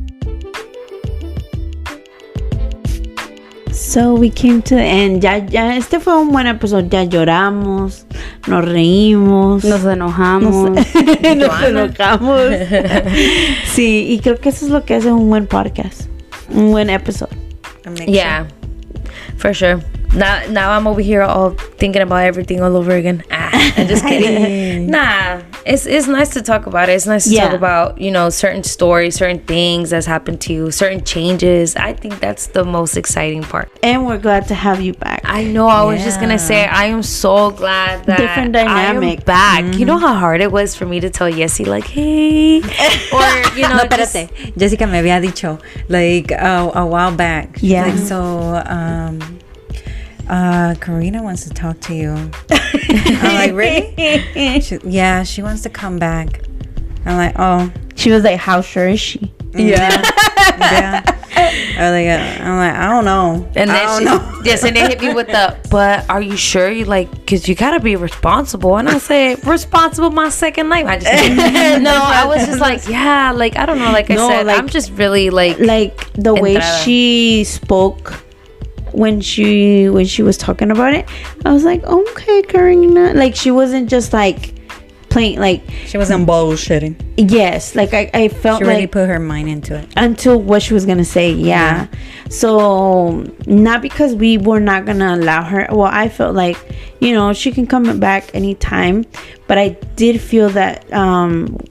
So we came to the end. Ya, este fue un buen episodio. Ya lloramos, nos reímos, Nos enojamos. nos enojamos. Sí, y creo que eso es lo que hace un buen podcast, un buen episodio. Yeah, for sure. Now I'm over here all thinking about everything all over again. I'm just kidding. Nah, it's nice to talk about it. It's nice to talk about, you know, certain stories, certain things that's happened to you, certain changes. I think that's the most exciting part. And we're glad to have you back. I know. I was just gonna say, I am so glad that Different dynamic. I am back. You know how hard it was for me to tell Yessie, like, hey, or you know, No, espérate. Jessica me había dicho like a while back. She's Yeah. like, so Carina wants to talk to you. I'm like, really? She wants to come back. I'm like, oh. She was like, how sure is she? Yeah. Yeah. I'm like, I don't know. And I then don't know. Yes, and they hit me with the, but are you sure? You like, because you gotta be responsible. And I say, responsible my second life. I just no, I was just like, yeah, like I don't know. Like I said, like, I'm just really like the way entrada. she spoke when she was talking about it. I was like, okay, Carina. Like she wasn't just like plain like She wasn't bullshitting. yes, like I felt She really like put her mind into it. until what she was gonna say. Yeah. So not because we were not gonna allow her. Well, I felt like, you know, she can come back anytime, but I did feel that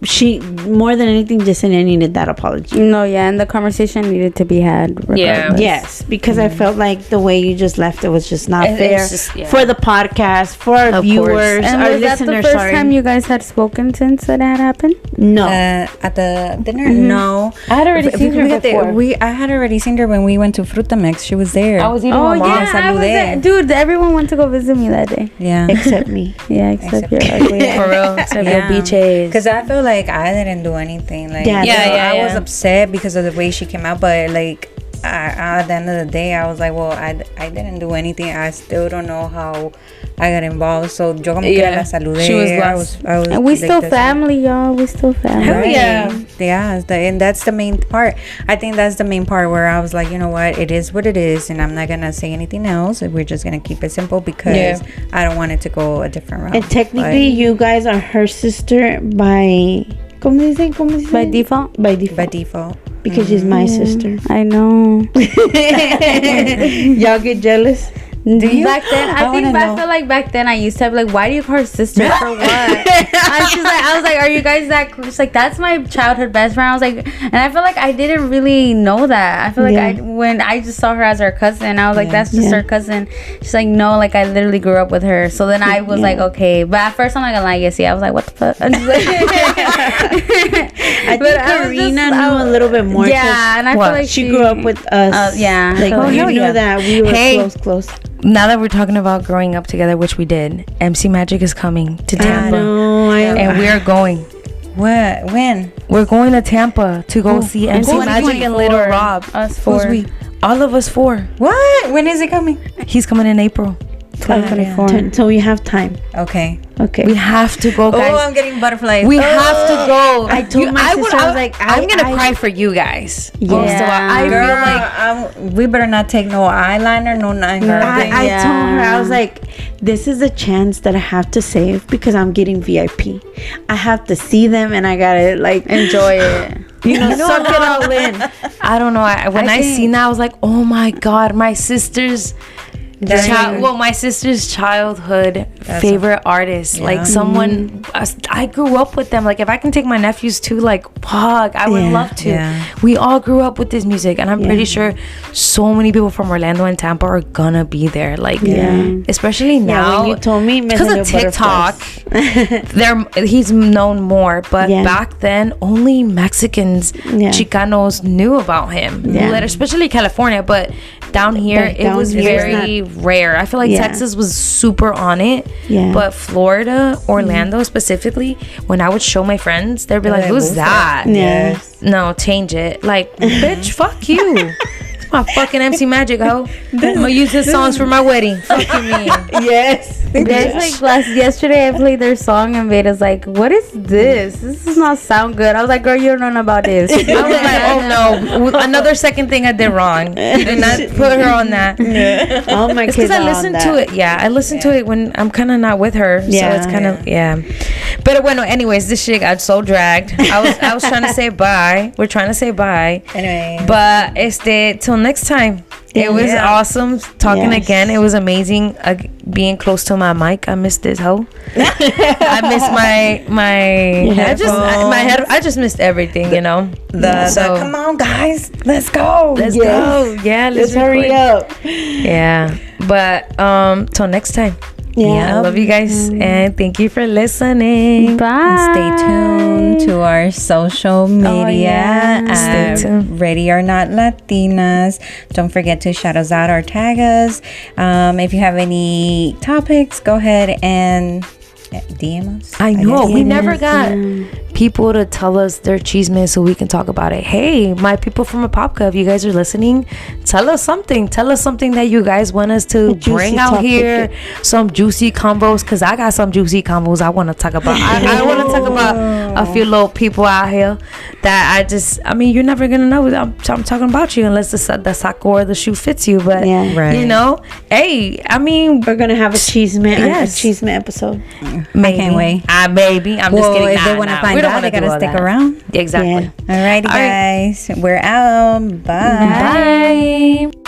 she, more than anything, Yesenia needed that apology. No, yeah, and the conversation needed to be had. Regardless. Yes, because I felt like the way you just left it was just not fair just, for the podcast, for our viewers, And our was that the listeners. first time you guys had spoken since that had happened? No. At the dinner? No. I had already seen her before. I had already seen her when we went to Fruta Mix. She was there. I was eating Oh my mom. yeah, I was saludé. there. Dude, everyone went to go visit me that day. Yeah. Except me. Yeah, except your ugly ass. For real, except your beaches. Because I feel like I didn't do anything. Like, Yeah, I was upset because of the way she came out, but like, at the end of the day, I was like, well, I didn't do anything. I still don't know how I got involved. So yo como que la saludé. She was blessed. I was And we like still this. family, y'all. We still family. Hell yeah. Yeah, and that's the main part. I think that's the main part where I was like, you know what, it is what it is, and I'm not gonna say anything else. We're just gonna keep it simple because I don't want it to go a different route. And technically, you guys are her sister by... ¿Cómo dicen? By default? By default. By default. Because she's my sister. I know. Y'all get jealous? Do you? Back then, I wanna feel like back then I used to have like, why do you call her sister for what? I was like, are you guys that close? She's like, that's my childhood best friend. I was like, and I feel like I didn't really know that. I feel like when I just saw her as her cousin, I was like, that's just her cousin. She's like, no, like I literally grew up with her. So then I was like, okay. But at first I'm not gonna lie, yes, I was like, what the fuck? I'm just like, I think Carina knew a little bit more. Yeah, and I feel like she grew up with us. Yeah. Like, you knew that we were close. Now that we're talking about growing up together, which we did, MC Magic is coming to Tampa. And we are going. What? When? We're going to Tampa to go see MC Magic and Little Rob. Us four. All of us four. What? When is it coming? He's coming in April 2024. So we have time. Okay. We have to go, guys. Oh, I'm getting butterflies. We have to go. I told my sister, I was like, I'm gonna cry for you guys. Yeah. I Girl, feel like we better not take no eyeliner, no nothing. I told her, I was like, this is a chance that I have to save because I'm getting VIP. I have to see them and I gotta like enjoy it. You know, suck it all in. I don't know. When I seen that, I was like, oh my God, my sister's my sister's childhood favorite artist. Yeah. Like someone, I grew up with them. Like if I can take my nephews too, like fuck, I would love to. Yeah. We all grew up with this music, and I'm pretty sure so many people from Orlando and Tampa are gonna be there. Like, especially now. When you told me because of TikTok, he's known more. But back then, only Mexicans, Chicanos knew about him. Especially California, but down here it was very rare. I feel like Texas was super on it, but Florida, Orlando specifically, when I would show my friends, they'd be like, who's that? No, change it. Like, bitch, fuck you. It's my fucking MC Magic, ho. I'm gonna use his songs for my wedding. Fuck you mean. Yesterday I played their song and Veda's like, what is this? This does not sound good. I was like, girl, you don't know about this. I was like, oh no, another second thing I did wrong. Did not put her on that. All my kids because I listened to it. I listened to it when I'm kind of not with her, so it's kind of But bueno, anyways, this shit got so dragged. I was trying to say bye. We're trying to say bye. Anyway, but till next time. It was awesome talking again. It was amazing being close to my mic. I missed this hoe. I missed my head. I just missed everything, you know. So come on, guys, let's go. Let's go. Yeah, let's hurry up. Yeah, but till next time. I love you guys and thank you for listening. Bye. And stay tuned to our social media. Stay tuned. Ready or Not Latinas. Don't forget to shout us out or tag us. If you have any topics, go ahead and DM us. I know we never got people to tell us their chismes so we can talk about it. Hey, my people from Apopka, if you guys are listening, tell us something that you guys want us to bring out here. Some juicy combos, because I got some juicy combos I want to talk about. I want to talk about a few little people out here that you're never gonna know I'm talking about you unless the saco or the shoe fits you. But you know, hey, we're gonna have a chisme episode. Maybe. I can't wait. Maybe. I'm just kidding. If they want to find out, they gotta stick around. Exactly. Alrighty, guys. We're out. Bye. Bye.